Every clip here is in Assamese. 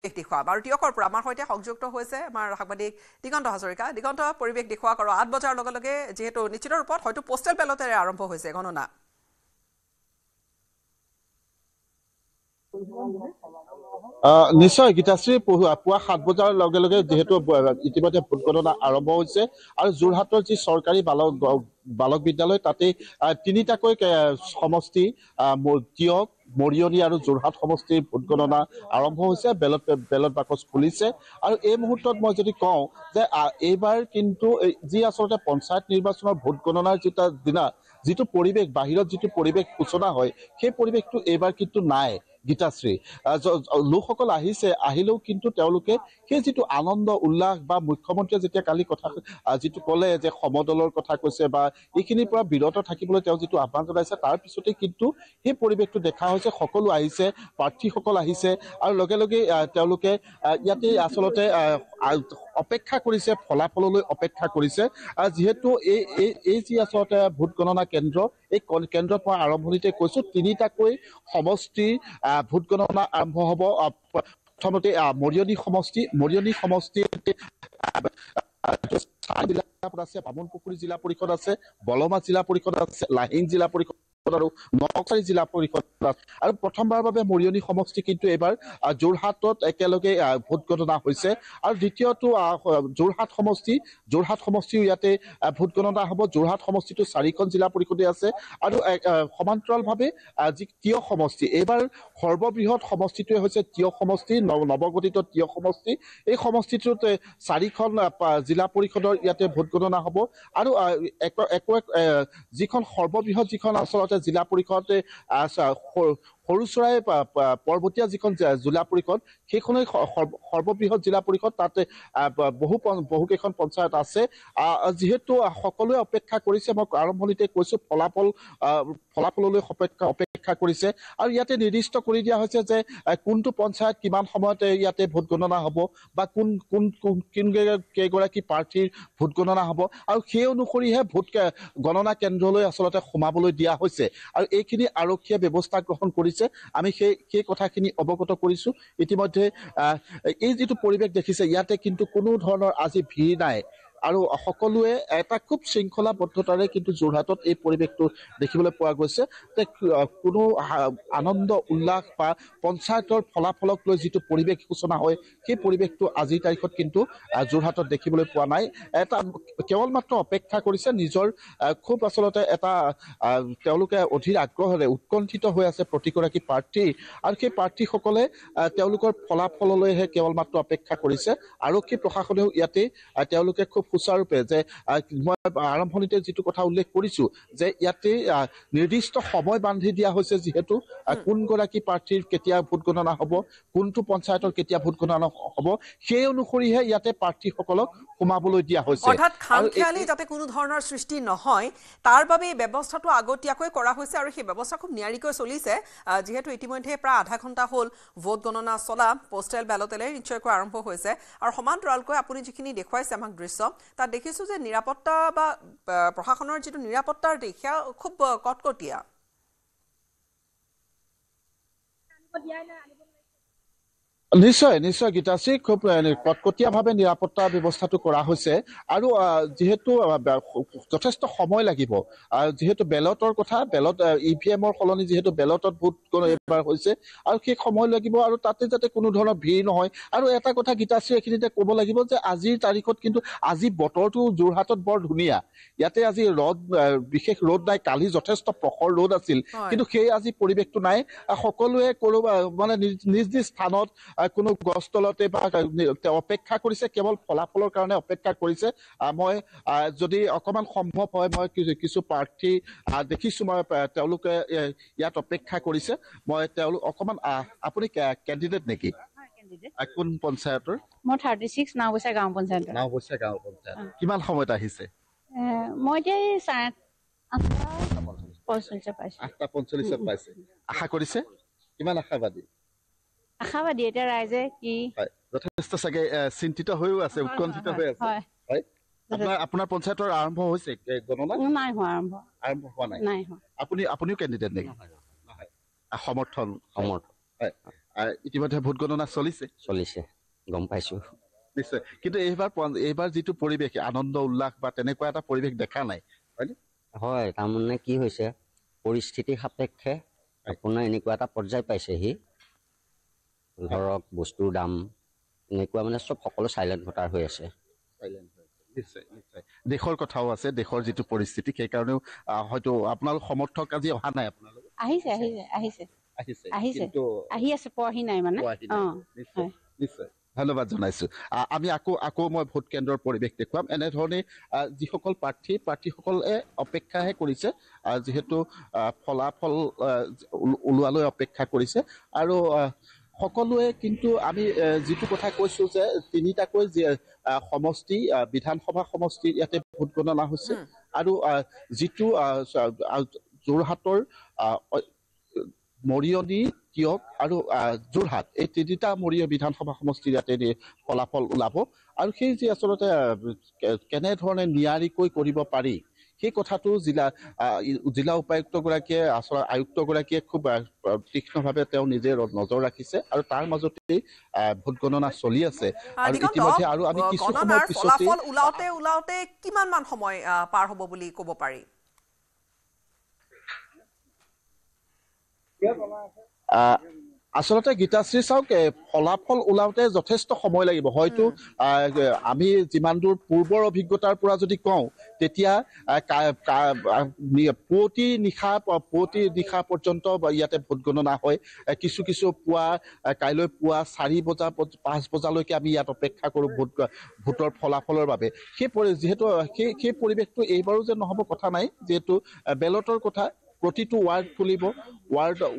দেখুৱাম আৰু টিয়কৰ পৰা আমাৰ সৈতে সংযুক্ত হৈছে আমাৰ সাংবাদিক দিগন্ত হাজৰিকা। দিগন্ত, পৰিৱেশ দেখুৱাওক আৰু ৮ বজাৰ লগে লগে যিহেতু নিশ্চিত ৰূপত হয়তো পোষ্টেল বেলটেৰে আৰম্ভ হৈছে গণনা। নিশ্চয় গীতাশ্ৰী, পুৱা ৭ বজাৰ লগে লগে যিহেতু ইতিমধ্যে ভোট গণনা আৰম্ভ হৈছে আৰু যোৰহাটৰ যি চৰকাৰী বালক বিদ্যালয় তাতেই ৩টাকৈ সমষ্টি টিয়ক, মৰিয়নি আৰু যোৰহাট সমষ্টিৰ ভোট গণনা আৰম্ভ হৈছে। বেলট বাকচ খুলিছে আৰু এই মুহূৰ্তত মই যদি কওঁ যে এইবাৰ কিন্তু যি আচলতে পঞ্চায়ত নিৰ্বাচনৰ ভোট গণনাৰ দিনা যিটো পৰিৱেশ, বাহিৰত যিটো পৰিৱেশ সূচনা হয় সেই পৰিৱেশটো এইবাৰ কিন্তু নাই গীতাশ্ৰী। লোকসকল আহিলেও কিন্তু তেওঁলোকে সেই যিটো আনন্দ উল্লাস বা মুখ্যমন্ত্ৰীয়ে যেতিয়া কালি কথা যিটো ক'লে যে সমদলৰ কথা কৈছে বা এইখিনিৰ পৰা বিৰত থাকিবলৈ তেওঁ যিটো আহ্বান জনাইছে তাৰ পিছতে কিন্তু সেই পৰিৱেশটো দেখা হৈছে। সকলো আহিছে, প্ৰাৰ্থীসকল আহিছে আৰু লগে লগে তেওঁলোকে ইয়াতে আচলতে অপেক্ষা কৰিছে, ফলাফললৈ অপেক্ষা কৰিছে। যিহেতু এই যি আচলতে ভোট গণনা কেন্দ্ৰ, এই কেন্দ্ৰৰ পৰা আৰম্ভণিতে কৈছো ৩টাকৈ সমষ্টিৰ ভোট গণনা আৰম্ভ হ'ব। প্ৰথমতে মৰিয়নি সমষ্টি আছে, বামুণপুখুৰী জিলা পৰিষদ আছে, বলমা জিলা পৰিষদ আছে, লাহিং জিলা পৰিষদ আৰু নকছাৰী জিলা পৰিষদ আৰু প্ৰথমবাৰৰ বাবে মৰিয়নি সমষ্টি কিন্তু এইবাৰ যোৰহাটত একেলগে ভোট গণনা হৈছে। আৰু দ্বিতীয়টো যোৰহাট সমষ্টিও ইয়াতে ভোট গণনা হ'ব। যোৰহাট সমষ্টিটো 4খন জিলা পৰিষদে আছে আৰু সমান্তৰালভাৱে যি টিয়ক সমষ্টি, এইবাৰ সৰ্ববৃহৎ সমষ্টিটোৱে হৈছে টিয়ক সমষ্টি, নৱগঠিত টিয়ক সমষ্টি। এই সমষ্টিটোত 4খন জিলা পৰিষদৰ ইয়াতে ভোট গণনা হ'ব আৰু যিখন সৰ্ববৃহৎ যিখন আচলতে জিলা পৰিষদে সৰুচৰাই পৰ্বতীয়া যিখন জিলা পৰিষদ, সেইখনেই সৰ্ববৃহৎ জিলা পৰিষদ। তাতে বহুকেইখন পঞ্চায়ত আছে। যিহেতু সকলোৱে অপেক্ষা কৰিছে, মই আৰম্ভণিতে কৈছো ফলাফললৈ অপেক্ষা কৰিছে আৰু ইয়াতে নিৰ্দিষ্ট কৰি দিয়া হৈছে যে কোনটো পঞ্চায়ত কিমান সময়তে ইয়াতে ভোট গণনা হ'ব বা কোন কেইগৰাকী প্ৰাৰ্থীৰ ভোট গণনা হ'ব আৰু সেই অনুসৰিহে ভোট গণনা কেন্দ্ৰলৈ আচলতে সোমাবলৈ দিয়া হৈছে আৰু এইখিনি আৰক্ষীয়ে ব্যৱস্থা গ্ৰহণ কৰিছে। আমি সেই কথাখিনি অৱগত কৰিছো। ইতিমধ্যে এই যিটো পৰিৱেশ দেখিছে, ইয়াতে কিন্তু কোনো ধৰণৰ আজি ভিৰ নাই আৰু সকলোৱে এটা খুব শৃংখলাবদ্ধতাৰে কিন্তু যোৰহাটত এই পৰিৱেশটো দেখিবলৈ পোৱা গৈছে যে কোনো আনন্দ উল্লাস বা পঞ্চায়তৰ ফলাফলক লৈ যিটো পৰিৱেশ সূচনা হয় সেই পৰিৱেশটো আজিৰ তাৰিখত কিন্তু যোৰহাটত দেখিবলৈ পোৱা নাই। এটা কেৱল মাত্ৰ অপেক্ষা কৰিছে নিজৰ খুব আচলতে এটা তেওঁলোকে অধীৰ আগ্ৰহেৰে উৎকণ্ঠিত হৈ আছে প্ৰতিগৰাকী প্ৰাৰ্থী আৰু সেই প্ৰাৰ্থীসকলে তেওঁলোকৰ ফলাফললৈহে কেৱল মাত্ৰ অপেক্ষা কৰিছে। আৰক্ষী প্ৰশাসনেও ইয়াতে তেওঁলোকে খুব সুচাৰুৰূপে যে মই আৰম্ভণিতে যিটো কথা উল্লেখ কৰিছো যে ইয়াতে নিৰ্দিষ্ট সময় বান্ধি দিয়া হৈছে, যিহেতু কোনগৰাকী প্ৰাৰ্থীৰ কেতিয়া ভোট গণনা হ'ব, কোনটো পঞ্চায়তৰ কেতিয়া ভোট গণনা হ'ব, সেই অনুসৰিহে ইয়াতে প্ৰাৰ্থীসকলক সোমাবলৈ দিয়া হৈছে। অৰ্থাৎ খামখেয়ালি যাতে কোনো ধৰণৰ সৃষ্টি নহয় তাৰ বাবে এই ব্যৱস্থাটো আগতীয়াকৈ কৰা হৈছে আৰু সেই ব্যৱস্থা খুব নিয়াৰিকৈ চলিছে। যিহেতু ইতিমধ্যে প্ৰায় আধা ঘণ্টা হ'ল ভোট গণনা চলা, পোষ্টেল বেলটেৰে নিশ্চয়কৈ আৰম্ভ হৈছে আৰু সমান্তৰালকৈ আপুনি যিখিনি দেখুৱাইছে আমাক দৃশ্য, তাত দেখিছোঁ যে নিৰাপত্তা বা প্ৰশাসনৰ যিটো নিৰাপত্তাৰ দিশ সেয়া খুব কটকটীয়া। নিশ্চয় গীতাশ্ৰী, খুব কটকটীয়াভাৱে নিৰাপত্তা ব্যৱস্থাটো কৰা হৈছে আৰু যিহেতু যথেষ্ট সময় লাগিব, যিহেতু বেলটৰ কথা, EVM-ৰ সলনি যিহেতু বেলটত ভোট এইবাৰ হৈছে আৰু সেই সময় লাগিব আৰু তাতে যাতে কোনো ধৰণৰ ভিৰ নহয়। আৰু এটা কথা গীতাশ্ৰী এইখিনিতে ক'ব লাগিব যে আজিৰ তাৰিখত কিন্তু আজি বতৰটো যোৰহাটত বৰ ধুনীয়া। ইয়াতে আজি বিশেষ ৰ'দ নাই, কালি যথেষ্ট প্ৰখৰ ৰ'দ আছিল কিন্তু সেই আজি পৰিৱেশটো নাই। সকলোৱে মানে নিজ স্থানত কোনো গছ তলতে বা অপেক্ষা কৰিছে, কেৱল ফলাফলৰ কাৰণে অপেক্ষা কৰিছে। মই যদি অকণমান সম্ভৱ হয়, মই কিছু প্ৰাৰ্থী দেখিছো, মই তেওঁলোকে ইয়াত অপেক্ষা কৰিছে। মই তেওঁলোক অকণমান আপুনি কেণ্ডিডেট নেকি? কোন পঞ্চায়তৰ? মই 36 নাওবৈচা গাঁও পঞ্চায়ত। কিমান সময়ত আহিছে? মই এতিয়া 8:45 পাইছে। আশা কৰিছে? কিমান আশাবাদী? এতিয়া ৰাইজে কি যথেষ্ট চাগে চিন্তিত হৈও আছে, উৎকণ্ঠিত হৈ আছে। আপোনাৰ পঞ্চায়তৰ আৰম্ভ হৈছে গণনা? নাই হোৱা, আৰম্ভ হোৱা নাই। আপুনিও কেণ্ডিডেট নেকি? সমৰ্থন। ইতিমধ্যে ভোট গণনা চলিছে গম পাইছো নিশ্চয় কিন্তু এইবাৰ যিটো পৰিৱেশ আনন্দ উল্লাস বা তেনেকুৱা এটা পৰিৱেশ দেখা নাই হয়নে হয় তাৰমানে কি হৈছে পৰিস্থিতি সাপেক্ষে আপোনাৰ এনেকুৱা এটা পৰ্যায় পাইছেহি ধৰক বস্তুৰ দাম এনেকুৱা মানে সকলো চাইলেণ্ট ভোটাৰ হৈ আছে নিশ্চয় নিশ্চয় দেশৰ কথাও আছে দেশৰ যিটো পৰিস্থিতি সেইকাৰণেও হয়তো আপোনালোক সমৰ্থক আজি অহা নাই আপোনালোক আহিছে কিন্তু আহি আছে পোৱাহি নাই মানে নিশ্চয় ধন্যবাদ জনাইছো আমি আকৌ মই ভোট কেন্দ্ৰৰ পৰিৱেশ দেখুৱাম এনেধৰণে যিসকল প্ৰাৰ্থীসকলে অপেক্ষাহে কৰিছে যিহেতু ফলাফল ওলোৱালৈ অপেক্ষা কৰিছে আৰু সকলোৱে কিন্তু আমি যিটো কথা কৈছো যে তিনিটাকৈ সমষ্টি বিধানসভা সমষ্টি ইয়াতে ভোট গণনা হৈছে আৰু যিটো যোৰহাটৰ মৰিয়নি তিয়ক আৰু যোৰহাট এই তিনিটা বিধানসভা সমষ্টিৰ ইয়াতে ফলাফল ওলাব আৰু সেই যি আচলতে কেনেধৰণে নিয়াৰিকৈ কৰিব পাৰি সেই কথাটো জিলা উপায়ুক্তগৰাকীয়ে আচলতে আয়ুক্তগৰাকীয়ে খুব তীক্ষ্ণভাৱে তেওঁ নিজে নজৰ ৰাখিছে আৰু তাৰ মাজতেই ভোট গণনা চলি আছে আৰু ইতিমধ্যে আৰু আমি কিছু সময় পিছতে ওলাওতে কিমান মান সময় পাৰ হ'ব বুলি ক'ব পাৰি আচলতে গীতাশ্ৰী চাওক ফলাফল ওলাওতে যথেষ্ট সময় লাগিব হয়তো আমি যিমান দূৰ পূৰ্বৰ অভিজ্ঞতাৰ পৰা যদি কওঁ তেতিয়া পুৱতি নিশা পৰ্যন্ত ইয়াতে ভোট গণনা হয় কিছু কাইলৈ পুৱা 4 বজা 5 বজালৈকে আমি ইয়াত অপেক্ষা কৰোঁ ভোটৰ ফলাফলৰ বাবে যিহেতু সেই পৰিৱেশটো এইবাৰো যে নহ'ব কথা নাই যিহেতু বেলটৰ কথা প্ৰতিটো ৱাৰ্ড খুলিব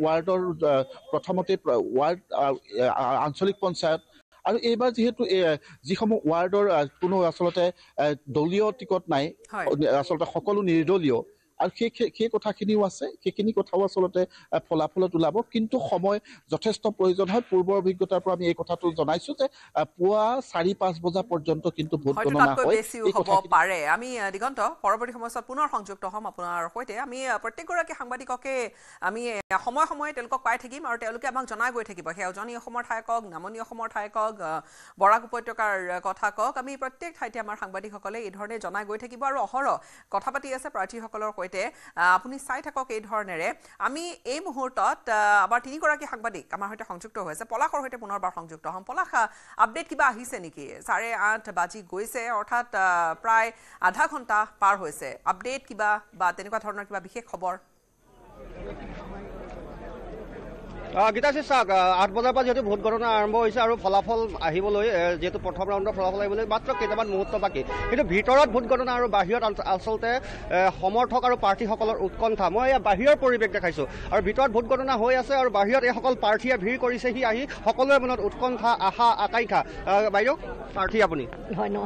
ৱাৰ্ডৰ প্ৰথমতে আঞ্চলিক পঞ্চায়ত আৰু এইবাৰ যিহেতু যিসমূহ ৱাৰ্ডৰ কোনো আচলতে দলীয় টিকট নাই আচলতে সকলো নিৰ্দলীয় আৰু সেই কথাখিনিও আছে সেইখিনি কথাও আচলতে ফলাফলত ওলাব কিন্তু সময় যথেষ্ট প্ৰয়োজন হয় পূৰ্বৰ অভিজ্ঞতাৰ পৰা আমি এই কথাটো জনাইছো যে পুৱা 4-5 বজা পৰ্যন্ত কিন্তু ভোট গণনা হয় হ'ব পাৰে আমি দিগন্ত পৰৱৰ্তী সময়ত পুনৰ সংযুক্ত হ'ম আপোনাৰ সৈতে আমি প্ৰত্যেকগৰাকী সাংবাদিককে আমি সময়ে তেওঁলোকক পাই থাকিম আৰু তেওঁলোকে আমাক জনাই গৈ থাকিব সেই উজনি অসমৰ ঠাই কওক নামনি অসমৰ ঠাই কওক বৰাক উপত্যকাৰ কথা কওক আমি প্ৰত্যেক ঠাইতে আমাৰ সাংবাদিকসকলে এই ধৰণে জনাই গৈ থাকিব আৰু অহৰহ কথা পাতি আছে প্ৰাৰ্থীসকলৰ সৈতে আপুনি চাই থাকক এই ধৰণেৰে আমি এই মুহূৰ্তত আবাৰ তিনিগৰাকী সাংবাদিক আমাৰ সৈতে সংযুক্ত হৈছে পলাশৰ সৈতে পুনৰবাৰ সংযুক্ত হ'ম পলাশ আপডেট কিবা আহিছে নেকি 8:30 বাজি গৈছে অৰ্থাৎ প্ৰায় আধা ঘণ্টা পাৰ হৈছে আপডেট কিবা বা তেনেকুৱা ধৰণৰ কিবা বিশেষ খবৰ গীতাশ্ৰী চাওক 8 বজাৰ পৰা যেহেতু ভোট গণনা আৰম্ভ হৈছে আৰু ফলাফল আহিবলৈ যেহেতু প্ৰথম ৰাউণ্ডৰ ফলাফল আহিবলৈ মাত্ৰ কেইটামান মুহূৰ্ত বাকী কিন্তু ভিতৰত ভোট গণনা আৰু বাহিৰত আচলতে সমৰ্থক আৰু প্ৰাৰ্থীসকলৰ উৎকণ্ঠা মই বাহিৰৰ পৰিৱেশ দেখাইছোঁ আৰু ভিতৰত ভোট গণনা হৈ আছে আৰু বাহিৰত এইসকল প্ৰাৰ্থীয়ে ভিৰ কৰিছেহি আহি সকলোৰে মনত উৎকণ্ঠা আশা আকাংক্ষা বাইদেউ প্ৰাৰ্থী আপুনি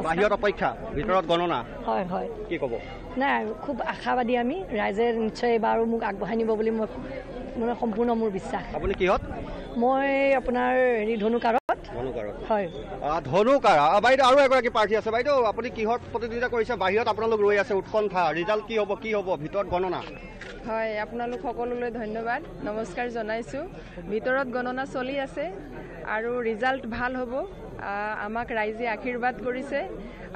বাহিৰত অপেক্ষা ভিতৰত গণনা হয় হয় কি ক'ব নাই খুব আশাবাদী আমি ৰাইজে নিশ্চয় এবাৰো মোক আগবঢ়াই নিব বুলি মই মানে সম্পূৰ্ণ মোৰ বিশ্বাস আপুনি কিহত মই আপোনাৰ ধনুকাৰত হয় ধনুকাৰ বাইদেউ আৰু এগৰাকী প্ৰাৰ্থী আছে বাইদেউ আপুনি কিহত প্ৰতিদ্বন্দ্বিতা কৰিছে বাহিৰত আপোনালোক ৰৈ আছে উৎকণ্ঠা ৰিজাল্ট কি হ'ব ভিতৰত গণনা হয় আপোনালোক সকলোলৈ ধন্যবাদ নমস্কাৰ জনাইছোঁ ভিতৰত গণনা চলি আছে আৰু ৰিজাল্ট ভাল হ'ব আমাক ৰাইজে আশীৰ্বাদ কৰিছে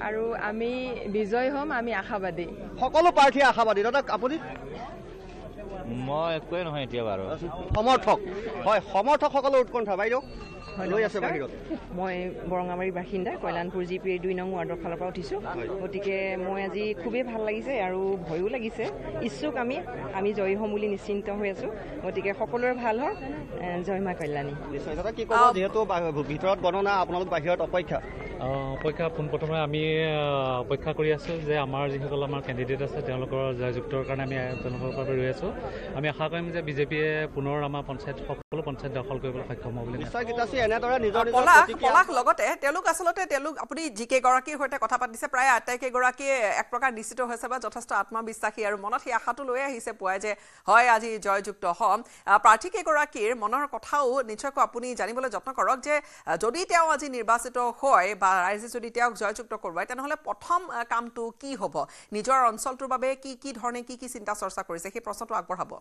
আৰু আমি বিজয় হ'ম আমি আশাবাদী সকলো প্ৰাৰ্থী আশাবাদী দাদা আপুনি মই একোৱে নহয় এতিয়া বাৰু সমৰ্থক হয় সমৰ্থকসকলৰ উৎকণ্ঠা বাইদেউ লৈ আছে বাহিৰত মই বৰঙাবাৰীৰ বাসিন্দা কল্যাণপুৰ জিপিৰ 2 নং ৱাৰ্ডৰ ফালৰ পৰা উঠিছোঁ গতিকে মই আজি খুবেই ভাল লাগিছে আৰু ভয়ো লাগিছে ইচ্ছুক আমি জয়ী হ'ম বুলি নিশ্চিন্ত হৈ আছোঁ গতিকে সকলোৰে ভাল হওক জয় মা কল্যাণী নিশ্চয় দাদা কি ক'ব যিহেতু ভিতৰত গণনা আপোনালোক বাহিৰত অপেক্ষা পোনপ্ৰথমে আমি অপেক্ষা কৰি আছোঁ যে আমাৰ যিসকল আমাৰ কেণ্ডিডেট আছে তেওঁলোকৰ জয়যুক্তৰ কাৰণে আমি তেওঁলোকৰ বাবে ৰৈ আছোঁ আমি আশা কৰিম যে বিজেপিয়ে পুনৰ আমাৰ সকলো পঞ্চায়ত দখল কৰিবলৈ সক্ষম হ'ব বুলি পলাশ লগতে তেওঁলোক আপুনি যিকেইগৰাকীৰ সৈতে কথা পাতিছে প্ৰায় আটাইকেইগৰাকীয়ে এক প্ৰকাৰ নিশ্চিত হৈছে বা যথেষ্ট আত্মবিশ্বাসী আৰু মনত সেই আশাটো লৈ আহিছে পুৱাই যে হয় আজি জয়যুক্ত হ'ম প্ৰাৰ্থীকেইগৰাকীৰ মনৰ কথাও নিশ্চয়কৈ আপুনি জানিবলৈ যত্ন কৰক যে যদি তেওঁ আজি নিৰ্বাচিত হয় বা ৰাইজে যদি তেওঁক জয়যুক্ত কৰোৱায় তেনেহ'লে প্ৰথম কামটো কি হ'ব নিজৰ অঞ্চলটোৰ বাবে কি ধৰণে কি চিন্তা চৰ্চা কৰিছে সেই প্ৰশ্নটো আগবঢ়াব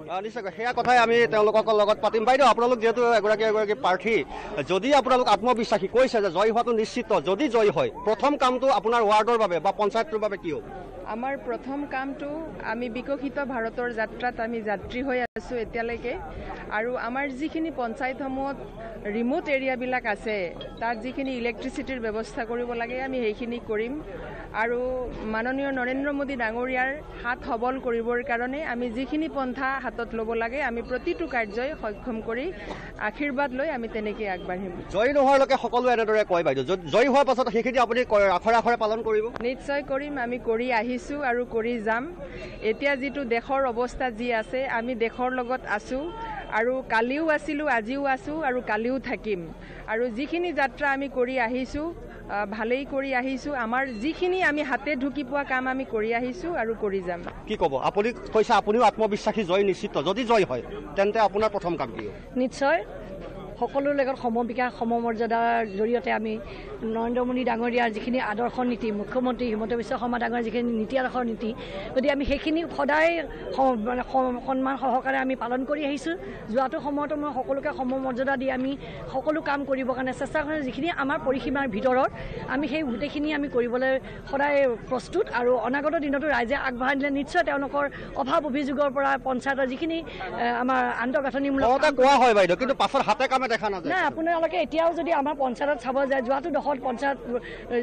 নিশ্চয়কৈ সেয়া কথাই আমি তেওঁলোকৰ লগত পাতিম। বাইদেউ, আপোনালোক যিহেতু এগৰাকী প্ৰাৰ্থী, যদি আপোনালোক আত্মবিশ্বাসী কৈছে যে জয়ী হোৱাটো নিশ্চিত, যদি জয়ী হয় প্ৰথম কামটো আপোনাৰ ৱাৰ্ডৰ বাবে বা পঞ্চায়তটোৰ বাবে কি হ'ব? আমাৰ প্ৰথম কামটো আমি বিকশিত ভাৰতৰ যাত্ৰাত আমি যাত্ৰী হৈ আছোঁ এতিয়ালৈকে, আৰু আমাৰ যিখিনি পঞ্চায়তসমূহত ৰিমোট এৰিয়াবিলাক আছে তাত যিখিনি ইলেক্ট্ৰিচিটিৰ ব্যৱস্থা কৰিব লাগে আমি সেইখিনি কৰিম, আৰু মাননীয় নৰেন্দ্ৰ মোদী ডাঙৰীয়াৰ হাত সবল কৰিবৰ কাৰণে আমি যিখিনি পন্থা হাতত ল'ব লাগে আমি প্ৰতিটো কাৰ্যই সক্ষম কৰি আশীৰ্বাদ লৈ আমি তেনেকৈ আগবাঢ়িম। জয়ী নোহোৱালৈকে সকলোৱে এনেদৰে কয় বাইদেউ, জয়ী হোৱাৰ পাছত সেইখিনি আপুনি আখৰে আখৰে পালন কৰিব? নিশ্চয় কৰিম, আমি কৰি আহিছোঁ আৰু কৰি যাম। এতিয়া যিটো দেশৰ অৱস্থা যি আছে আমি দেশৰ লগত আছোঁ, আৰু কালিও আছিলোঁ, আজিও আছোঁ আৰু কালিও থাকিম। আৰু যিখিনি যাত্ৰা আমি কৰি আহিছোঁ ভালেই কৰি আহিছোঁ, আমাৰ যিখিনি আমি হাতে ঢুকি পোৱা কাম আমি কৰি আহিছোঁ আৰু কৰি যাম। কি ক'ব? আপুনি কৈছে আপুনিও আত্মবিশ্বাসী জয় নিশ্চিত, যদি জয় হয় তেন্তে আপোনাৰ প্ৰথম কাম কি হ'ব? নিশ্চয় সকলোৰ লগত সমবিকাশ সমমৰ্যাদাৰ জৰিয়তে আমি নৰেন্দ্ৰ মোদী ডাঙৰীয়াৰ যিখিনি আদৰ্শ নীতি, মুখ্যমন্ত্ৰী হিমন্ত বিশ্ব শৰ্মা ডাঙৰীয়াৰ যিখিনি নীতি আদৰ্শৰ নীতি, গতিকে আমি সেইখিনি সদায় মানে সন্মান সহকাৰে আমি পালন কৰি আহিছোঁ। যোৱাটো সময়তো মই সকলোকে সমমৰ্যাদা দি আমি সকলো কাম কৰিবৰ কাৰণে চেষ্টা কৰিছোঁ। যিখিনি আমাৰ পৰিসীমাৰ ভিতৰত আমি সেই গোটেইখিনি আমি কৰিবলৈ সদায় প্ৰস্তুত, আৰু অনাগত দিনতো ৰাইজে আগবঢ়াই দিলে নিশ্চয় তেওঁলোকৰ অভাৱ অভিযোগৰ পৰা পঞ্চায়তৰ যিখিনি আমাৰ আন্তঃগাঁথনিমূলক কোৱা হয় বাইদেউ, কিন্তু পাছত হাতে কামে দেখা নাযায়। নাই, আপোনালোকে এতিয়াও যদি আমাৰ পঞ্চায়তত চাব যায়, যোৱাটো দশত পঞ্চায়ত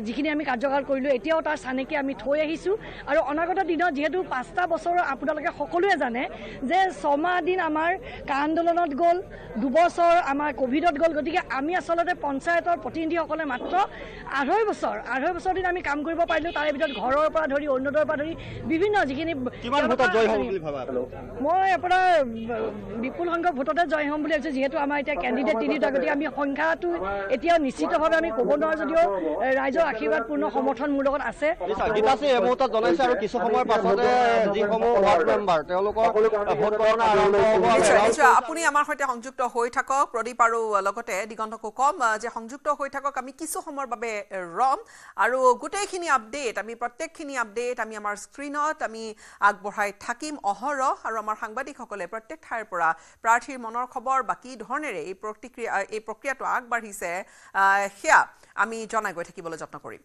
যিখিনি আমি কাৰ্যকাল কৰিলোঁ এতিয়াও তাৰ চানেকি আমি থৈ আহিছোঁ, আৰু অনাগত দিনত যিহেতু 5টা বছৰ আপোনালোকে সকলোৱে জানে যে 6 মাহ দিন আমাৰ কা আন্দোলনত গ'ল, 2 বছৰ আমাৰ ক'ভিডত গ'ল, গতিকে আমি আচলতে পঞ্চায়তৰ প্ৰতিনিধিসকলে মাত্ৰ 2.5 বছৰ দিন আমি কাম কৰিব পাৰিলোঁ। তাৰে ভিতৰত ঘৰৰ পৰা ধৰি অৰুণোদয়ৰ পৰা ধৰি বিভিন্ন যিখিনি মই আপোনাৰ বিপুল সংখ্যক ভোটতে জয় হ'ম বুলি ভাবিছোঁ, যিহেতু আমাৰ এতিয়া কেণ্ডিডেট 3টা, গতিকে আমি সংখ্যাটো এতিয়াও নিশ্চিতভাৱে আমি ক'ব নোৱাৰোঁ, যদিও ৰাইজৰ আশীৰ্বাদপূৰ্ণ সমৰ্থন মোৰ লগত আছে। গীতাশ্ৰী এই মুহূৰ্তত জনাইছে, আৰু কিছু সময়ৰ পাছতে যিসমূহ ৱাৰ্ড মেম্বাৰ তেওঁলোকৰ ভোট গণনা আৰম্ভ হ'ব। আপুনি আমাৰ সৈতে সংযুক্ত হৈ থাকক, প্ৰদীপ, আৰু লগতে দিগন্তকো কম যে সংযুক্ত হৈ থাকক, আমি কিছু সময়ৰ বাবে ৰম, আৰু গোটেইখিনি আপডেট আমি প্ৰত্যেকখিনি আপডেট আমি আমাৰ স্ক্ৰীণত আমি আগবঢ়াই থাকিম অহৰহ, আৰু আমাৰ সাংবাদিকসকলে প্ৰত্যেক ঠাইৰ পৰা প্ৰাৰ্থীৰ মনৰ খবৰ বা কি ধৰণেৰে এই প্ৰক্ৰিয়াটো আগবাঢ়িছে সেয়া আমি জনাই গৈ থাকিবলৈ যত্ন কৰিম।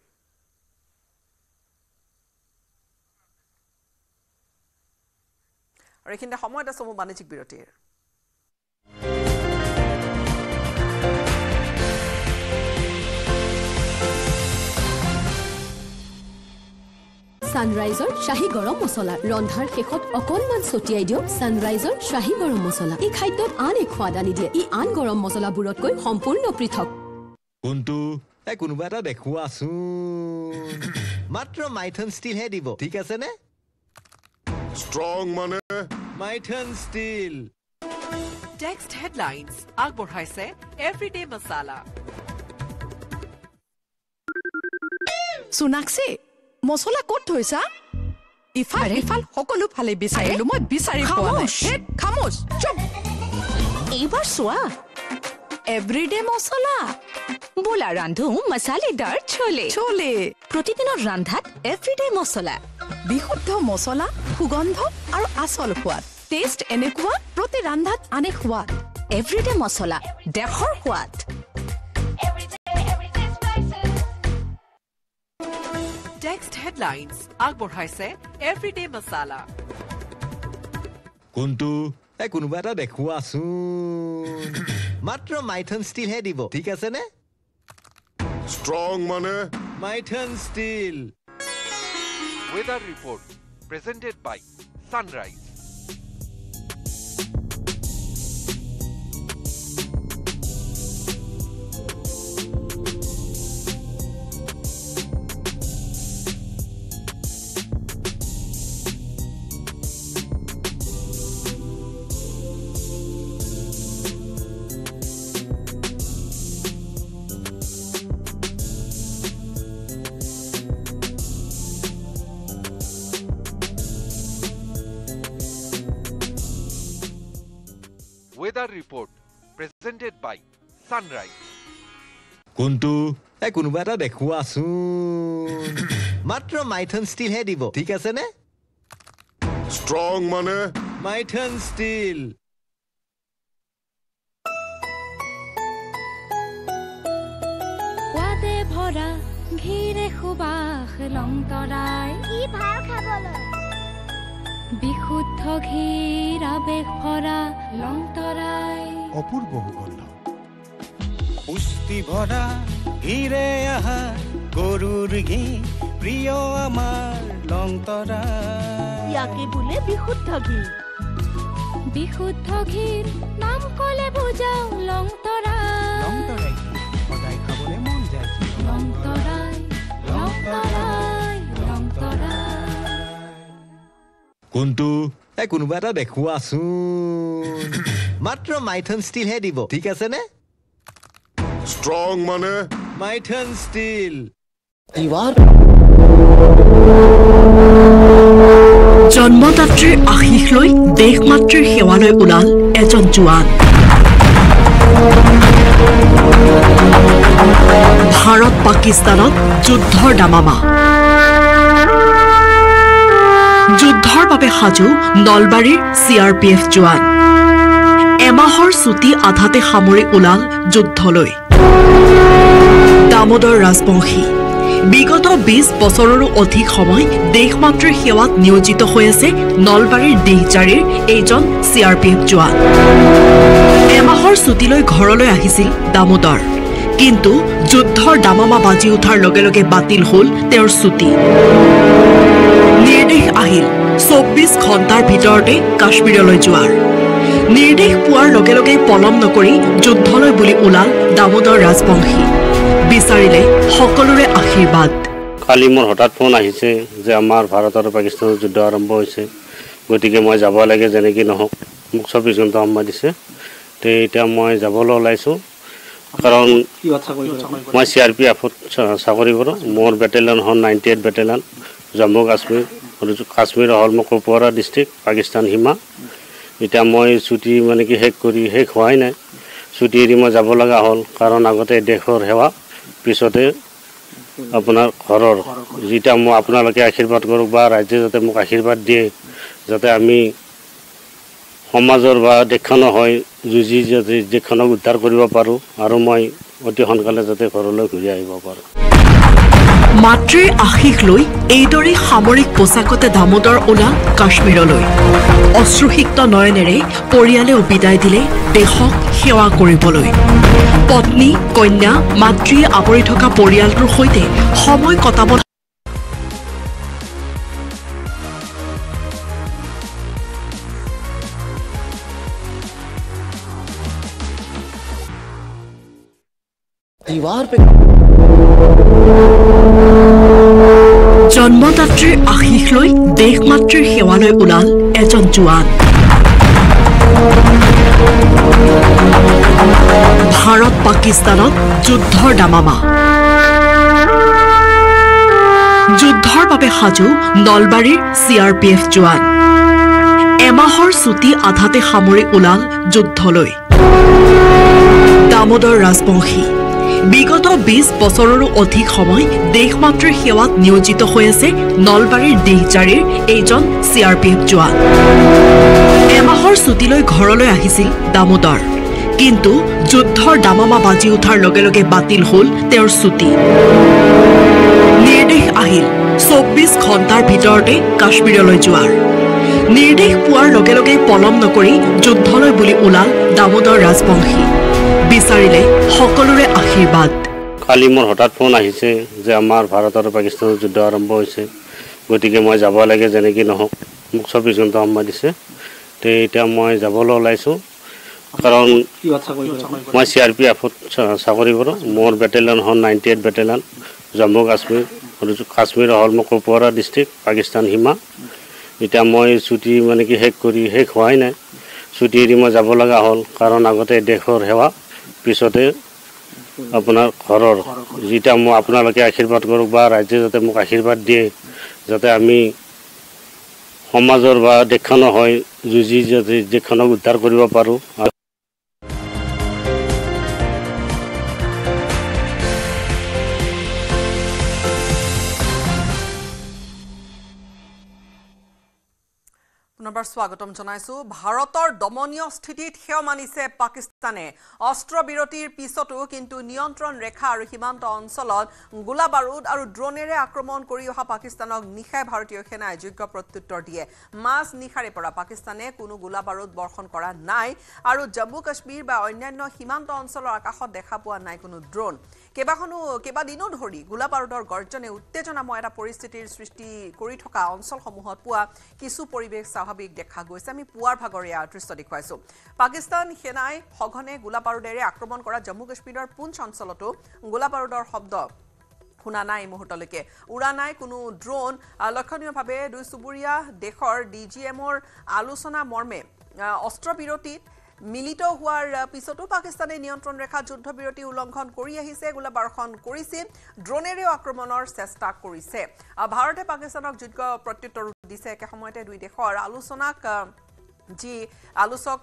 আৰু এইখিনিতে সময়ত আছোঁ মোৰ বাণিজ্যিক বিৰতিৰ। সানৰাইজৰ শাহী গৰম মছলা, ৰন্ধাৰ শেষত অকণমান ছটিয়াই দিয়ক সানৰাইজৰ শাহী গৰম মছলা। এই খাদ্যত আন এক সোৱাদ আনি দিয়ে, ই আন গৰম মছলাবোৰতকৈ সম্পূৰ্ণ পৃথক। কোনটো কোনোবা এটা দেখুৱাচোন, মাত্ৰ মাইথন ষ্টিলহে দিব, ঠিক আছে নে? ষ্ট্ৰং মানে মাইথন ষ্টিল। টেক্সট হেডলাইনছ আগবঢ়াইছে এভৰিডে মছালা। সোনাক্ষী, মছলা ক'ত থৈছা? ইফাল ইফাল সকলো ফালে বিচাৰিলো, মই বিচাৰি পোৱা নাই। খামোচ, চুপ। এইবাৰ চোৱা, এভৰিডে মছলা। বোলা ৰান্ধো মছালেদাৰ চলে চলে। প্ৰতিদিনৰ ৰান্ধাত এভৰিডে মছলা, বিশুদ্ধ মছলা, সুগন্ধ আৰু আচল সোৱাদ। টেষ্ট এনেকুৱা, প্ৰতি ৰান্ধাত আনে সোৱাদ। এভৰিডে মছলা, দেশৰ সোৱাদ। টেক্সট হেডলাইনছ আগবঢ়াইছে এভৰিডে মছালা। কোনটো কোনোবা এটা দেখুৱাচোন, মাত্ৰ মাইথন ষ্টিলহে দিব, ঠিক আছে নে? ষ্ট্ৰং মানে Maithon steel. Weather report presented by Sunrise. Weather report presented by Sunrise. কোনটো কোনোবা এটা দেখুৱাচোন, মাত্ৰ মাইথন ষ্টিলহে দিব, ঠিক আছে নে? ষ্ট্ৰং মানে মাইথন ষ্টিল সোৱাদে ভৰা ঘিৰে সুবাস লংতৰাই কি ভাল খাবলৈ বিশুদ্ধ ঘিৰ আবেশ ভৰা লংতৰাই অপূৰ্ব সুগন্ধ পুষ্টি ভৰা ঘিৰে আহা গৰুৰ ঘি প্ৰিয় আমাৰ লংতৰাই ইয়াকে বোলে বিশুদ্ধ ঘি বিশুদ্ধ ঘিৰ নাম কলে বুজাও লংতৰাই লংতৰাই সদায় খাবলৈ মন যায় লংতৰাই লংতৰাই লংতৰাই কোনটো কোনোবা এটা দেখুৱাচোন মাত্ৰ মাইথন ষ্টিলহে দিব ঠিক আছে নে ষ্ট্ৰং মানে মাইথন ষ্টিল জন্মদাত্ৰীৰ আশীষ লৈ দেশ মাতৃৰ সেৱালৈ ওলাল এজন জোৱান ভাৰত পাকিস্তানত যুদ্ধৰ দামামা যুদ্ধৰ বাবে সাজু নলবাৰীৰ CRPF জোৱান এমাহৰ ছুটি আধাতে সামৰি ওলাল যুদ্ধলৈ দামোদৰ ৰাজবংশী বিগত 20 বছৰৰো অধিক সময় দেশ মাতৃৰ সেৱাত নিয়োজিত হৈ আছে নলবাৰীৰ দিহজাৰীৰ এইজন CRPF জোৱান এমাহৰ ছুটিলৈ ঘৰলৈ আহিছিল দামোদৰ কিন্তু যুদ্ধৰ দামামা বাজি উঠাৰ লগে লগে বাতিল হ'ল তেওঁৰ ছুটি নিৰ্দেশ আহিল 24 ঘণ্টাৰ ভিতৰতে কাশ্মীৰলৈ যোৱাৰ নিৰ্দেশ পোৱাৰ লগে লগে পলম নকৰি যুদ্ধলৈ বুলি ওলাল দামোদৰ ৰাজবংশী বিচাৰিলে সকলোৰে আশীৰ্বাদ কালি মোৰ হঠাৎ ফোন আহিছে যে আমাৰ ভাৰত আৰু পাকিস্তানৰ যুদ্ধ আৰম্ভ হৈছে গতিকে মই যাব লাগে যেনেকৈ নহওক মোক 24 ঘণ্টা সময় দিছে তে এতিয়া মই যাবলৈ ওলাইছোঁ কাৰণ মই CRPFত চাকৰি কৰোঁ মোৰ বেটেলিয়ন হ'ল 98 বেটেলিয়ন জম্মু কাশ্মীৰ হ'ল মোৰ কুপৱাৰা ডিষ্ট্ৰিক্ট পাকিস্তান সীমা এতিয়া মই ছুটি মানে কি শেষ হোৱাই নাই ছুটি এৰি মই যাব লগা হ'ল কাৰণ আগতে দেশৰ সেৱা পিছতে আপোনাৰ ঘৰৰ যেটা মই আপোনালোকে আশীৰ্বাদ কৰক বা ৰাজ্যে যাতে মোক আশীৰ্বাদ দিয়ে যাতে আমি সমাজৰ বা দেশখনৰ হয় যুঁজি যাতে দেশখনক উদ্ধাৰ কৰিব পাৰোঁ আৰু মই অতি সোনকালে যাতে ঘৰলৈ ঘূৰি আহিব পাৰোঁ মাতৃৰ আশীষ লৈ এইদৰে সামৰিক পোছাকতে দামোদৰ ওলাল কাশ্মীৰলৈ অশ্ৰুসিক্ত নয়নেৰে পৰিয়ালে বিদায় দিলে দেশক সেৱা কৰিবলৈ পত্নী কন্যা মাতৃয়ে আৱৰি থকা পৰিয়ালটোৰ সৈতে সময় কটাব জন্মদাত্ৰীৰ আশীষ লৈ দেশ মাতৃৰ সেৱালৈ ওলাল এজন জোৱান ভাৰত পাকিস্তানত যুদ্ধৰ দামামা যুদ্ধৰ বাবে সাজু নলবাৰীৰ CRPF জোৱান এমাহৰ ছুটি আধাতে সামৰি ওলাল যুদ্ধলৈ দামোদৰ ৰাজবংশী বিগত 20 বছৰৰো অধিক সময় দেশ মাতৃৰ সেৱাত নিয়োজিত হৈ আছে নলবাৰীৰ দিহজাৰীৰ এইজন CRPF জোৱান এমাহৰ ছুটিলৈ ঘৰলৈ আহিছিল দামোদৰ কিন্তু যুদ্ধৰ দামামা বাজি উঠাৰ লগে লগে বাতিল হ'ল তেওঁৰ ছুটি নিৰ্দেশ আহিল 24 ঘণ্টাৰ ভিতৰতে কাশ্মীৰলৈ যোৱাৰ নিৰ্দেশ পোৱাৰ লগে লগে পলম নকৰি যুদ্ধলৈ বুলি ওলাল দামোদৰ ৰাজবংশী বিচাৰিলে সকলোৰে আশীৰ্বাদ কালি মোৰ হঠাৎ ফোন আহিছে যে আমাৰ ভাৰত আৰু পাকিস্তানৰ যুদ্ধ আৰম্ভ হৈছে গতিকে মই যাব লাগে যেনেকৈ নহওক মোক 24 ঘণ্টা সময় দিছে তে এতিয়া মই যাবলৈ ওলাইছোঁ কাৰণ মই CRPFত চাকৰি কৰোঁ মোৰ বেটেলিয়ন হ'ল 98 বেটেলিয়ন জম্মু কাশ্মীৰ হ'ল মোৰ কুপৱাৰা ডিষ্ট্ৰিক্ট পাকিস্তান সীমা এতিয়া মই ছুটি মানে কি শেষ হোৱাই নাই ছুটি এৰি মই যাব লগা হ'ল কাৰণ আগতে দেশৰ সেৱা পিছতে আপোনাৰ ঘৰৰ যেটা মই আপোনালোকে আশীৰ্বাদ কৰক বা ৰাজ্যে যাতে মোক আশীৰ্বাদ দিয়ে যাতে আমি সমাজৰ বা দেশখনৰ হয় যুঁজি যাতে দেশখনক উদ্ধাৰ কৰিব পাৰোঁ পুনৰবাৰ স্বাগতম জনাইছো ভাৰতৰ দমনীয় স্থিতিত হেয় মানিছে পাকিস্তানে অস্ত্ৰ বিৰতিৰ পিছতো কিন্তু নিয়ন্ত্ৰণ ৰেখা আৰু সীমান্ত অঞ্চলত গোলা বাৰুদ আৰু ড্ৰোনেৰে আক্ৰমণ কৰি অহা পাকিস্তানক নিশাই ভাৰতীয় সেনাই যোগ্য প্ৰত্যুত্তৰ দিয়ে মাছ নিশাৰে পৰা পাকিস্তানে কোনো গোলা বাৰুদ বৰ্ষণ কৰা নাই আৰু জম্মু কাশ্মীৰ বা অন্যান্য সীমান্ত অঞ্চলৰ আকাশত দেখা পোৱা নাই কোনো ড্ৰোন কেইবাদিনো ধৰি গোলা বাৰুদৰ গৰ্জনে উত্তেজনাময় এটা পৰিস্থিতিৰ সৃষ্টি কৰি থকা অঞ্চলসমূহত পোৱা কিছু পৰিৱেশ স্বাভাৱিক দেখা গৈছে আমি পুৱাৰ ভাগৰীয়া দৃশ্য দেখুৱাইছো পাকিস্তান সেনাই সঘনে গোলা বাৰুদেৰে আক্ৰমণ কৰা জম্মু কাশ্মীৰৰ পুঞ্চ অঞ্চলতো গোলা বাৰুদৰ শব্দ শুনা নাই মুহূৰ্তলৈকে উৰা নাই কোনো ড্ৰোন লক্ষণীয়ভাৱে দুই চুবুৰীয়া দেশৰ ডিজিএমৰ আলোচনা মৰ্মে অস্ত্ৰবিৰতিত মিলিত হোৱাৰ পিছতো পাকিস্তানে নিয়ন্ত্ৰণ ৰেখা যুদ্ধবিৰতি উলংঘন কৰি আহিছে গোলাবাৰখন কৰিছে ড্ৰোনেৰেও আক্ৰমণৰ চেষ্টা কৰিছে ভাৰতে পাকিস্তানক যোগ্য প্ৰত্যুত্তৰ দিছে একে সময়তে দুই দেশৰ আলোচক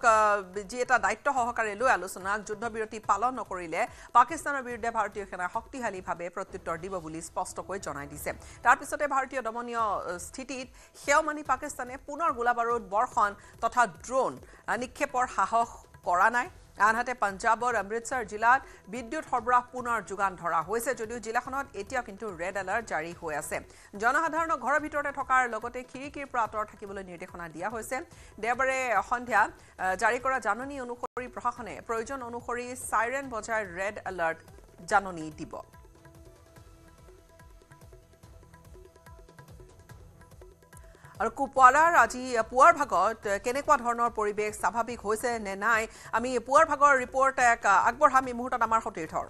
যি এটা দায়িত্ব সহকাৰে লৈ আলোচনাক যুদ্ধবিৰতি পালন নকৰিলে পাকিস্তানৰ বিৰুদ্ধে ভাৰতীয় সেনাই শক্তিশালীভাৱে প্ৰত্যুত্তৰ দিব বুলি স্পষ্টকৈ জনাই দিছে তাৰ পিছতে ভাৰতীয় দমনীয় স্থিতিত হেয় মানি পাকিস্তানে পুনৰ গোলাবাৰুদ বৰ্ষণ তথা ড্ৰোন নিক্ষেপৰ সাহস কৰা নাই আনহাতে পঞ্জাবৰ অমৃতসৰ জিলাত বিদ্যুৎ সৰবৰাহ পুনৰ যোগান ধৰা হৈছে যদিও জিলাখনত এতিয়াও কিন্তু ৰেড এলাৰ্ট জাৰি হৈ আছে জনসাধাৰণক ঘৰৰ ভিতৰতে থকাৰ লগতে খিৰিকীৰ পৰা আঁতৰত থাকিবলৈ নিৰ্দেশনা দিয়া হৈছে দেওবাৰে সন্ধিয়া জাৰি কৰা জাননী অনুসৰি প্ৰশাসনে প্ৰয়োজন অনুসৰি সাইৰেন বজাই ৰেড এলাৰ্ট জাননী দিব আৰু কুপৱালাৰ আজি পুৱাৰ ভাগত কেনেকুৱা ধৰণৰ পৰিৱেশ স্বাভাৱিক হৈছে নে নাই আমি পুৱাৰ ভাগৰ ৰিপৰ্ট আগবঢ়াম এই মুহূৰ্তত আমাৰ সতীৰ্থৰ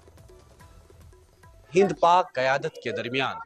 हिंद पाक क़यादत के दरमियान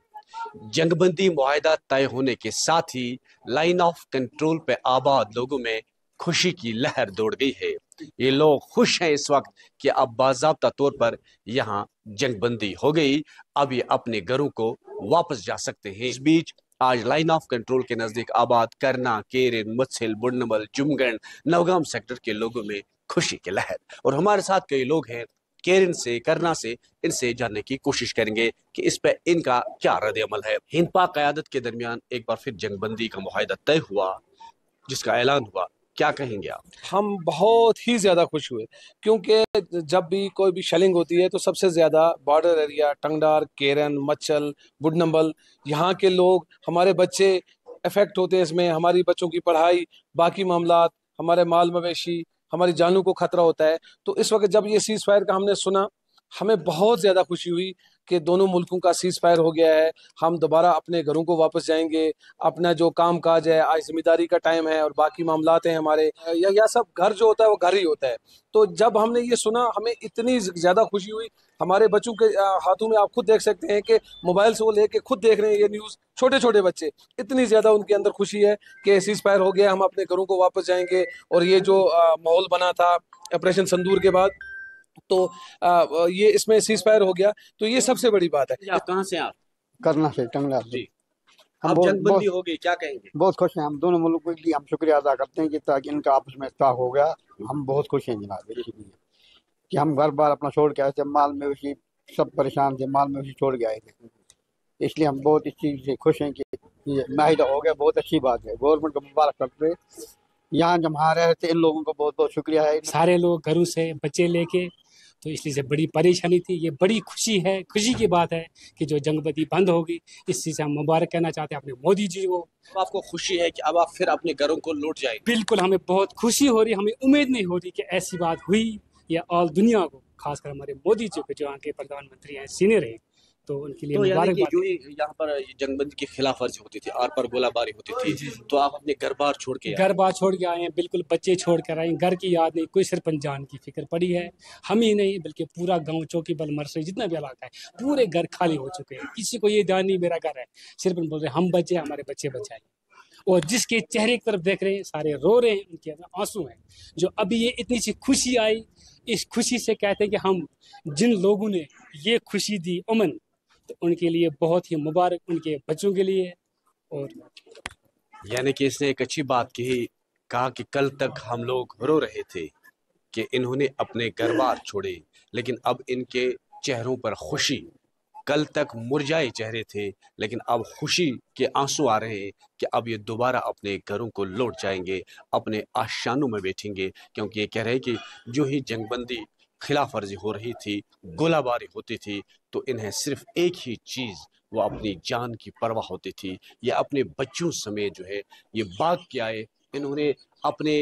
जंगबंदी मुआहदा तय होने के साथ ही लाइन ऑफ कंट्रोल पे आबाद लोगों में खुशी की लहर दौड़ गई है ये लोग खुश हैं इस वक्त कि अब बाज़ाब्ता तौर पर यहाँ जंगबंदी हो गई अब ये अपने घरों को वापस जा सकते हैं इस बीच आज लाइन ऑफ कंट्रोल के नजदीक आबाद करना केरन मुत्सिल बुडनमल जुमगंड नवगाम सेक्टर के लोगों में खुशी की लहर और हमारे साथ कई लोग हैं केरन से करना से इनसे जानने की कोशिश करेंगे कि इस पे इनका क्या रद्द अमल है हिंद पाक क़यादत के दरमियान एक बार फिर जंगबंदी का मुआहदा तय हुआ जिसका ऐलान हुआ क्या कहेंगे आप हम बहुत ही ज्यादा खुश हुए क्योंकि जब भी कोई भी शेलिंग होती है तो सबसे ज्यादा बॉर्डर एरिया टंगडार केरन मच्छल बुडनम्बल यहाँ के लोग हमारे बच्चे इफेक्ट होते हैं इसमें हमारी बच्चों की पढ़ाई बाकी मामलात हमारे माल मवेशी हमारी जानों को खतरा होता है तो इस वक्त जब ये सीज फायर का हमने सुना हमें बहुत ज़्यादा खुशी हुई कि दोनों मुल्कों का सीज फायर हो गया है हम दोबारा अपने घरों को वापस जाएंगे अपना जो काम काज है आज जिम्मेदारी का टाइम है और बाकी मामलात हैं हमारे या सब घर जो होता है वो घर ही होता है तो जब हमने ये सुना हमें इतनी ज़्यादा खुशी हुई हमारे बच्चों के हाथों में आप खुद देख सकते हैं कि मोबाइल से वो लेके खुद देख रहे हैं ये न्यूज़ छोटे छोटे बच्चे इतनी ज़्यादा उनके अंदर खुशी है कि सीज फायर हो गया हम अपने घरों को वापस जाएंगे और ये जो माहौल बना था ऑपरेशन संदूर के बाद तो ये इसमें सीज फायर हो गया तो ये सबसे बड़ी बात है आप कहाँ से आप करना से टंगला जी अब जंगबंदी हो गई क्या कहेंगे बहुत खुश हैं हम दोनों मुल्कों के लिए हम शुक्रिया अदा करते हैं कि ताकि इनका आपस में इत्तेफाक हो गया हम बहुत खुश हैं जनाब इसलिए कि हम घर बार अपना छोड़ के आए थे माल मवेशी सब परेशान थे माल मवेशी छोड़ के आए थे इसलिए हम बहुत इस चीज़ से खुश हैं कि ये माहिदा हो गया बहुत अच्छी बात है गवर्नमेंट को मुबारक करते यहाँ जब आ रहे थे इन लोगों को बहुत बहुत शुक्रिया है सारे लोग घरों से बच्चे लेके तो इसलिए से बड़ी परेशानी थी ये बड़ी खुशी है खुशी की बात है कि जो जंगबंदी बंद होगी इस चीज़ से हम मुबारक कहना चाहते हैं अपने मोदी जी को आपको खुशी है कि अब आप फिर अपने घरों को लौट जाएंगे बिल्कुल हमें बहुत खुशी हो रही हमें उम्मीद नहीं हो रही कि ऐसी बात हुई या ऑल दुनिया को खासकर हमारे मोदी जी को जो यहाँ के प्रधानमंत्री हैं सीनियर हैं तो उनके लिए तो मुबारकबाद यहाँ पर जंगबंदी की खिलाफ वर्जी होती थी आर पर गोलाबारी होती थी तो आप अपने घर बार छोड़ के घर बार छोड़ के आए हैं बिल्कुल बच्चे छोड़ कर आए हैं घर की याद नहीं कोई सिर्फ जान की फिक्र पड़ी है हम ही नहीं बल्कि पूरा गांव चौकी बल मरसरी जितना भी इलाका है पूरे घर खाली हो चुके हैं किसी को ये ध्यान नहीं मेरा घर है सिर्फ बोल रहे हम बचे हमारे बच्चे बचाए और जिसके चेहरे की तरफ देख रहे हैं सारे रो रहे हैं उनके अंदर आंसू हैं जो अभी ये इतनी सी खुशी आई इस खुशी से कहते हैं कि हम जिन लोगों ने ये खुशी दी अमन तो उनके लिए बहुत ही मुबारक उनके बच्चों के लिए और यानी कि इसने एक अच्छी बात कहा कि कल तक हम लोग रो रहे थे कि इन्होंने अपने घर बार छोड़े लेकिन अब इनके चेहरों पर खुशी कल तक मुरझाए चेहरे थे, लेकिन अब खुशी के आंसू आ रहे हैं कि अब ये दोबारा अपने घरों को लौट जाएंगे, अपने आशानों में बैठेंगे, क्योंकि ये कह रहे हैं कि जो ही जंगबंदी खिलाफ वर्जी हो रही थी, गोलाबारी होती थी, तो इन्हें सिर्फ एक ही चीज़, वो अपनी जान की परवाह होती थी। ये अपने बच्चों समेत जो है ये भाग के आए, इन्होंने अपने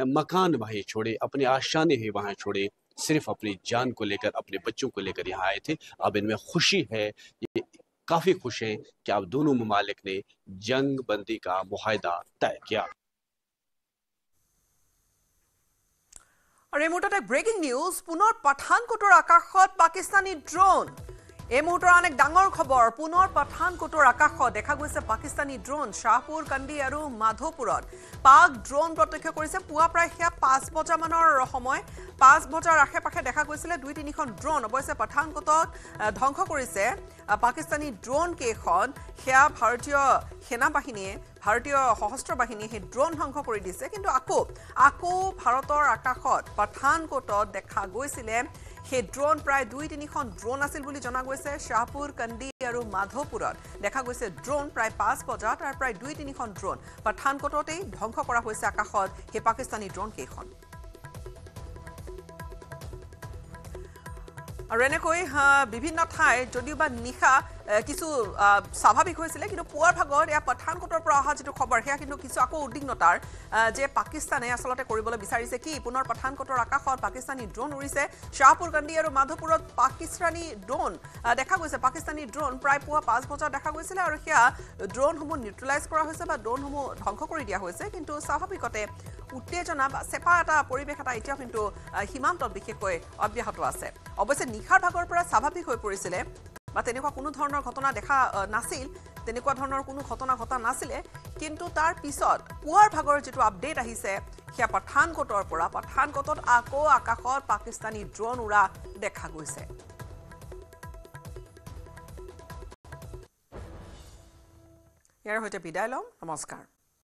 मकान वहीं छोड़े, अपने आशाने ही वहाँ छोड़े, सिर्फ अपनी जान को लेकर, अपने बच्चों को लेकर यहाँ आए थे। अब इनमें खुशी है, ये काफ़ी खुश हैं कि अब दोनों ममालिक ने जंग बंदी का मुआहदा तय किया। और এই মুহূৰ্তত ব্ৰেকিং নিউজ পুনৰ পাঠানকোটৰ আকাশত পাকিস্তানী ড্ৰোন এই মুহূৰ্তৰ আন এক ডাঙৰ খবৰ পুনৰ পাঠানকোটৰ আকাশত দেখা গৈছে পাকিস্তানী ড্ৰোন শাহপুৰ কান্দি আৰু মাধোপুৰত পাক ড্ৰোন প্ৰত্যক্ষ কৰিছে পুৱা প্ৰায় 5 বজা মানৰ সময় 5 বজাৰ আশে-পাশে দেখা গৈছিল 2-3খন ড্ৰোন অৱশ্যে পাঠানকোটত ধ্বংস কৰিছে পাকিস্তানী ড্ৰোন কেইখন সেয়া ভাৰতীয় সেনাবাহিনীয়ে ভাৰতীয় সশস্ত্ৰ বাহিনীয়ে সেই ড্ৰোন ধ্বংস কৰি দিছে কিন্তু আকৌ ভাৰতৰ আকাশত পাঠানকোটত দেখা গৈছিলে সেই ড্ৰোন প্ৰায় 2-3খন ড্ৰোন আছিল বুলি জনা গৈছে শাহপুৰ কান্দি আৰু মাধোপুৰত দেখা গৈছে ড্ৰোন প্ৰায় 5 বজাত আৰু প্ৰায় 2-3খন ড্ৰোন পাঠানকোটতেই ধ্বংস কৰা হৈছে আকাশত সেই পাকিস্তানী ড্ৰোন কেইখন আৰু এনেকৈ বিভিন্ন ঠাই যদিওবা নিশা কিছু স্বাভাৱিক হৈছিল কিন্তু পুৱাৰ ভাগত এয়া পাঠানকোটৰ পৰা অহা যেটো খবৰ হেয়া কিন্তু কিছু আকৌ উদ্বিগ্নতাৰ যে পাকিস্তানে আসলতে কৰিবলৈ বিচাৰিছে কি পুনৰ পাঠানকোটৰ আকাশত পাকিস্তানী ড্ৰোন উৰিছে শাহপুৰ কান্দি আৰু মাধোপুৰত পাকিস্তানী ড্ৰোন দেখা গৈছে পাকিস্তানী ড্ৰোন প্ৰায় পুৱা 5 বজাত দেখা গৈছিল আৰু হেয়া ড্ৰোনসমূহ নিউট্ৰেলাইজ কৰা হৈছে বা ড্ৰোনসমূহ ধ্বংস কৰি দিয়া হৈছে কিন্তু স্বাভাৱিকতে উত্তেজনা বা চেপা এটা পৰিৱেশ এটা এতিয়া কিন্তু সীমান্তত বিশেষকৈ অব্যাহত আছে অৱশ্যে নিখাৰ ভাগৰ পৰা স্বাভাৱিক হৈ পৰিছিলে বা তেনেকুৱা কোনো ধৰণৰ ঘটনা দেখা নাছিল তেনেকুৱা ধৰণৰ কোনো ঘটনা ঘটা নাছিলে কিন্তু তাৰ পিছত পুৱাৰ ভাগৰ যেটো আপডেট আহিছে সেয়া পাঠানকোটৰ পৰা পাঠানকোটত আকৌ আকাশত পাকিস্তানী ড্ৰোন উৰা দেখা গৈছে ইয়াৰ হৈতে বিদায় লম নমস্কাৰ